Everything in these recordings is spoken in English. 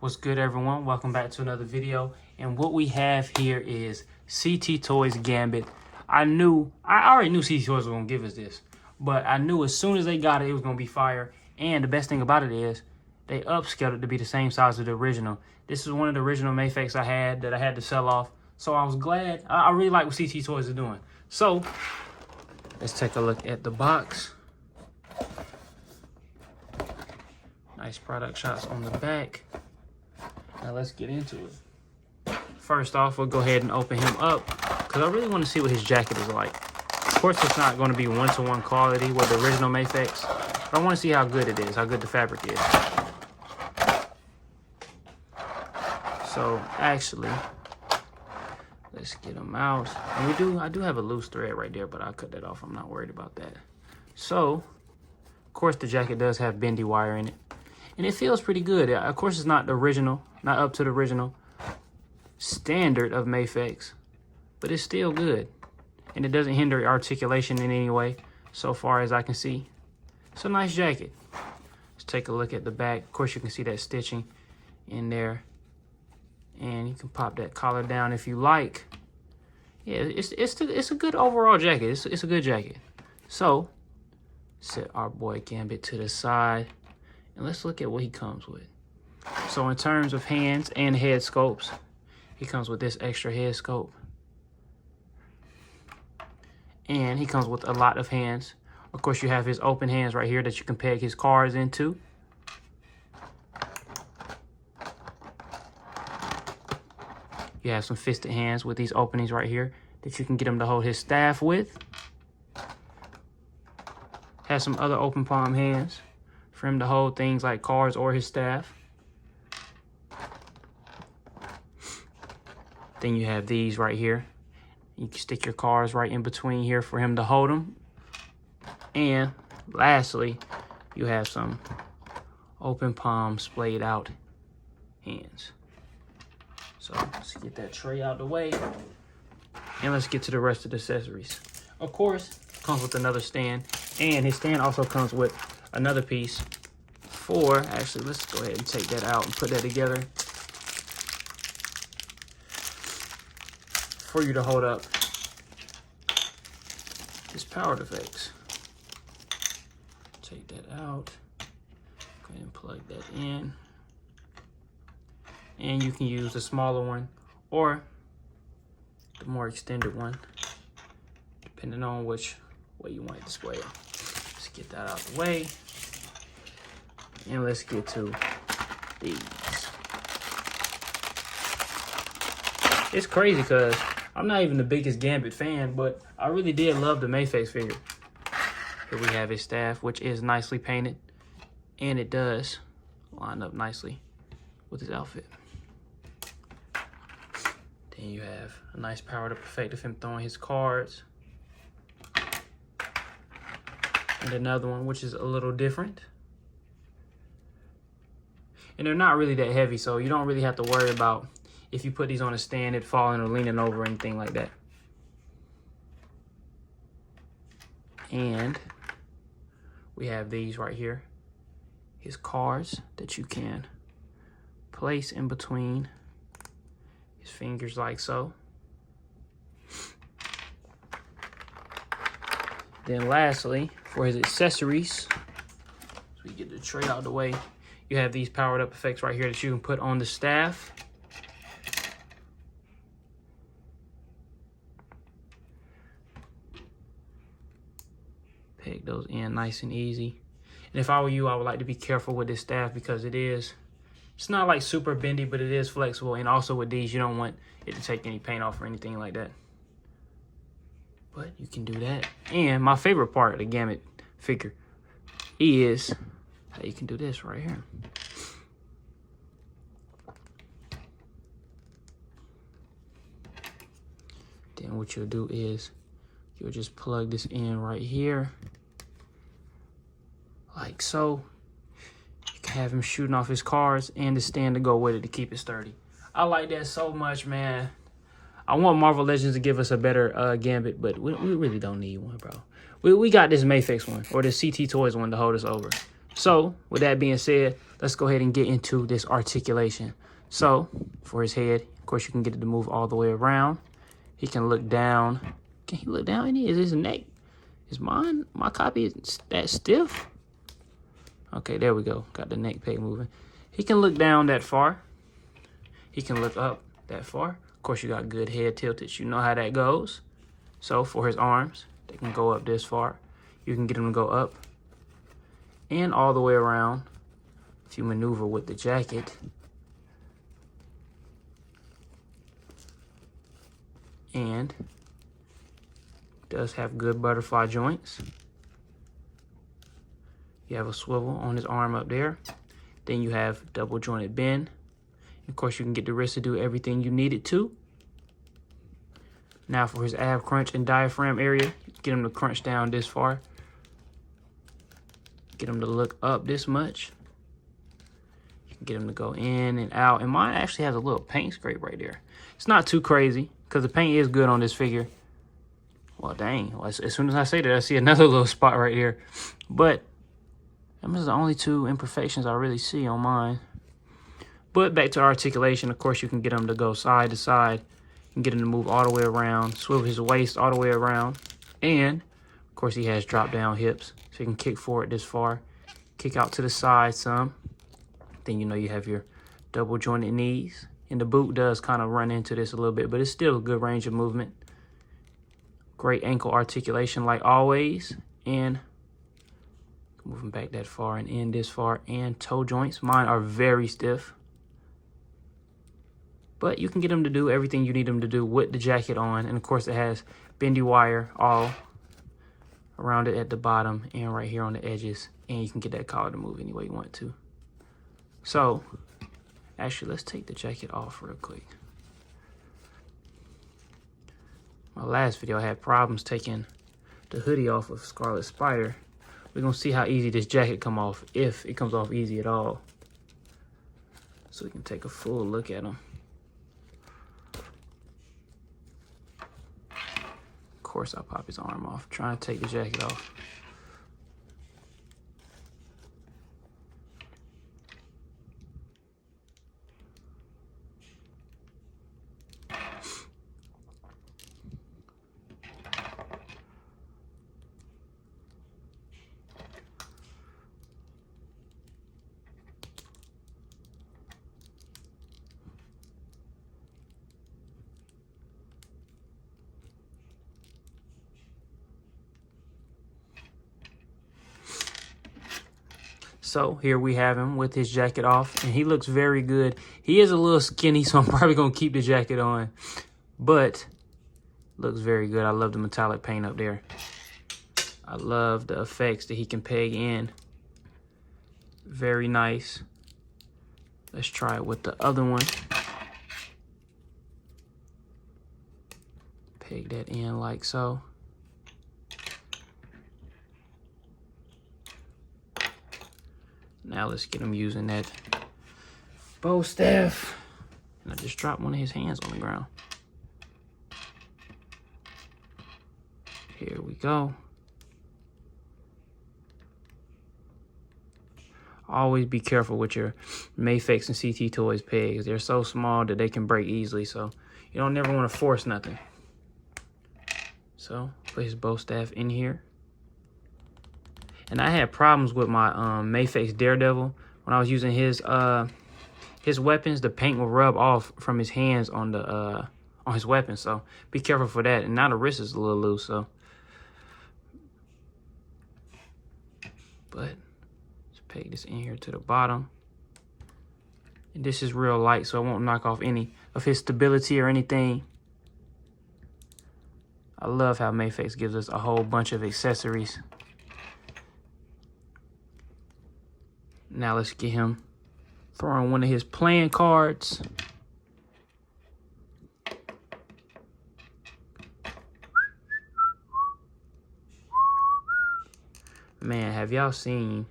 What's good, everyone? Welcome back to another video. And what we have here is CT Toys Gambit. I already knew CT Toys was going to give us this, but I knew as soon as they got it, it was going to be fire. And the best thing about it is they upscaled it to be the same size as the original. This is one of the original Mafex I had that I had to sell off. So I was glad. I really like what CT Toys are doing. So let's take a look at the box. Nice product shots on the back. Now let's get into it. First off, we'll go ahead and open him up because I really want to see what his jacket is like. Of course, it's not going to be one-to-one quality with the original Mafex, but I want to see how good it is, how good the fabric is. So actually, let's get him out. And I do have a loose thread right there, but I'll cut that off. I'm not worried about that. So, of course, the jacket does have bendy wire in it. And it feels pretty good. Of course, it's not the original, not up to the original standard of Mafex, but it's still good. And it doesn't hinder articulation in any way, so far as I can see. It's a nice jacket. Let's take a look at the back. Of course, you can see that stitching in there. And you can pop that collar down if you like. Yeah, it's a good overall jacket. It's a good jacket. So, set our boy Gambit to the side. And let's look at what he comes with. So in terms of hands and head scopes, he comes with this extra head scope. And he comes with a lot of hands. Of course, you have his open hands right here that you can peg his cards into. You have some fisted hands with these openings right here that you can get him to hold his staff with. Has some other open palm hands for him to hold things like cards or his staff. Then you have these right here. You can stick your cards right in between here for him to hold them. And lastly, you have some open palm splayed out hands. So let's get that tray out of the way. And let's get to the rest of the accessories. Of course, comes with another stand. And his stand also comes with another piece actually, let's go ahead and take that out and put that together for you to hold up his powered effects. Take that out, go ahead and plug that in. And you can use the smaller one or the more extended one, depending on which way you want to display it. Let's get that out of the way. And let's get to these. It's crazy because I'm not even the biggest Gambit fan, but I really did love the Mafex figure. Here we have his staff, which is nicely painted. And it does line up nicely with his outfit. Then you have a nice powered up effect of him throwing his cards. And another one, which is a little different. And they're not really that heavy, so you don't really have to worry about if you put these on a stand, it falling or leaning over or anything like that. And we have these right here. His cards that you can place in between his fingers like so. Then lastly, for his accessories, so we get the tray out of the way, you have these powered up effects right here that you can put on the staff. Peg those in nice and easy. And if I were you, I would like to be careful with this staff because it's not like super bendy, but it is flexible. And also with these, you don't want it to take any paint off or anything like that. But you can do that. And my favorite part of the Gambit figure is how you can do this right here. Then what you'll do is you'll just plug this in right here, like so. You can have him shooting off his cards and the stand to go with it to keep it sturdy. I like that so much, man. I want Marvel Legends to give us a better Gambit, but we really don't need one, bro. We got this Mafex one or the CT Toys one to hold us over. So with that being said, let's go ahead and get into this articulation. So for his head, of course, you can get it to move all the way around. He can look down. Can he look down? Is his neck? Is my copy is that stiff? Okay, there we go. Got the neck peg moving. He can look down that far. He can look up that far. Of course, you got good head tilted. You know how that goes. So for his arms, they can go up this far. You can get them to go up and all the way around if you maneuver with the jacket. And does have good butterfly joints. You have a swivel on his arm up there. Then you have double jointed bend. Of course, you can get the wrist to do everything you need it to. Now for his ab crunch and diaphragm area, get him to crunch down this far. Get him to look up this much. You can get him to go in and out. And mine actually has a little paint scrape right there. It's not too crazy because the paint is good on this figure. Well, dang. Well, as soon as I say that, I see another little spot right here. But those are the only two imperfections I really see on mine. But back to articulation, of course, you can get him to go side to side. You can get him to move all the way around, swivel his waist all the way around. And, of course, he has drop down hips. So you can kick forward this far, kick out to the side some. Then you know you have your double jointed knees. And the boot does kind of run into this a little bit, but it's still a good range of movement. Great ankle articulation like always. And moving back that far and in this far. And toe joints. Mine are very stiff. But you can get them to do everything you need them to do with the jacket on. And of course it has bendy wire all around it at the bottom and right here on the edges. And you can get that collar to move any way you want to. So, actually, let's take the jacket off real quick. My last video, I had problems taking the hoodie off of Scarlet Spider. We're going to see how easy this jacket come off, if it comes off easy at all. So we can take a full look at him. Of course, I'll pop his arm off. Trying to take the jacket off. So here we have him with his jacket off, and he looks very good. He is a little skinny, so I'm probably going to keep the jacket on, but looks very good. I love the metallic paint up there. I love the effects that he can peg in. Very nice. Let's try it with the other one. Peg that in like so. Now let's get him using that bow staff. And I just dropped one of his hands on the ground. Here we go. Always be careful with your Mafex and CT Toys pegs. They're so small that they can break easily, so you don't never want to force nothing. So put his bow staff in here. And I had problems with my Mafex Daredevil. When I was using his weapons, the paint will rub off from his hands on the on his weapons. So be careful for that. And now the wrist is a little loose, so. But let's peg this in here to the bottom. And this is real light, so it won't knock off any of his stability or anything. I love how Mafex gives us a whole bunch of accessories. Now let's get him throwing one of his playing cards. Man, have y'all seen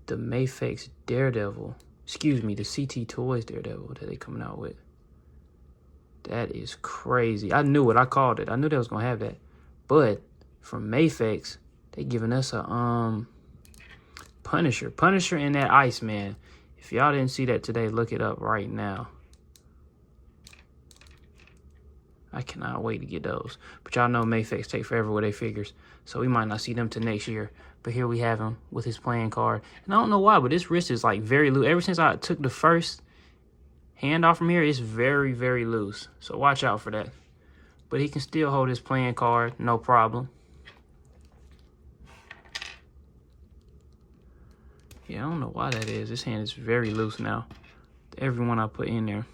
the Mafex Daredevil? Excuse me, the CT Toys Daredevil that they coming out with. That is crazy. I knew it. I called it. I knew they was going to have that. But from Mafex, they giving us a Punisher. Punisher and that Iceman. If y'all didn't see that today, look it up right now. I cannot wait to get those. But y'all know Mafex take forever with their figures, so we might not see them till next year. But here we have him with his playing card. And I don't know why, but this wrist is like very loose. Ever since I took the first hand off from here, it's very, very loose. So watch out for that. But he can still hold his playing card, no problem. Yeah, I don't know why that is. This hand is very loose now. Everyone I put in there.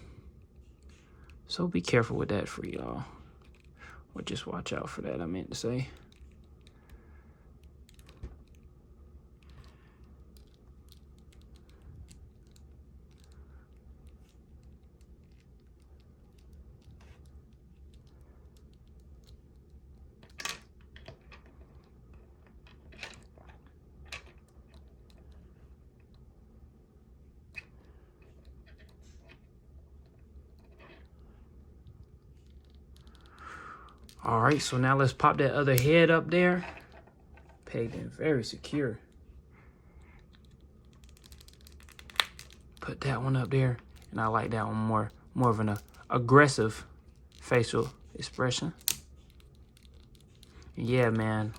So be careful with that for y'all. Or just watch out for that, I meant to say. All right, so now let's pop that other head up there. Pegged in very secure. Put that one up there, and I like that one more of an aggressive facial expression. Yeah, man.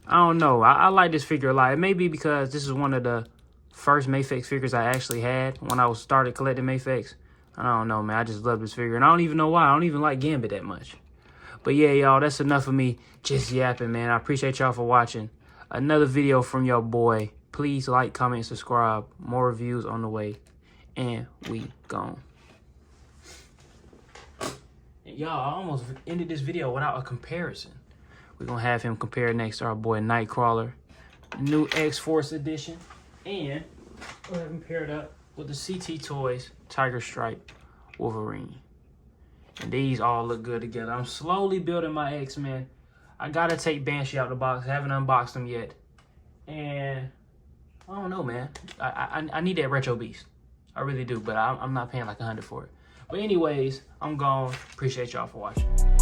I don't know. I like this figure a lot. It may be because this is one of the first Mafex figures I actually had when I started collecting Mafex. I don't know, man. I just love this figure, and I don't even know why. I don't even like Gambit that much. But yeah, y'all, that's enough of me just yapping, man. I appreciate y'all for watching another video from your boy. Please like, comment, subscribe. More reviews on the way. And we gone. Y'all, I almost ended this video without a comparison. We're going to have him compare next to our boy Nightcrawler. New X-Force edition. And we'll have him paired up with the CT Toys Tiger Stripe Wolverine. And these all look good together. I'm slowly building my X-Men. I gotta take Banshee out the box. I haven't unboxed them yet. And I don't know, man. I need that Retro Beast. I really do, but I'm not paying like $100 for it. But anyways, I'm gone. Appreciate y'all for watching.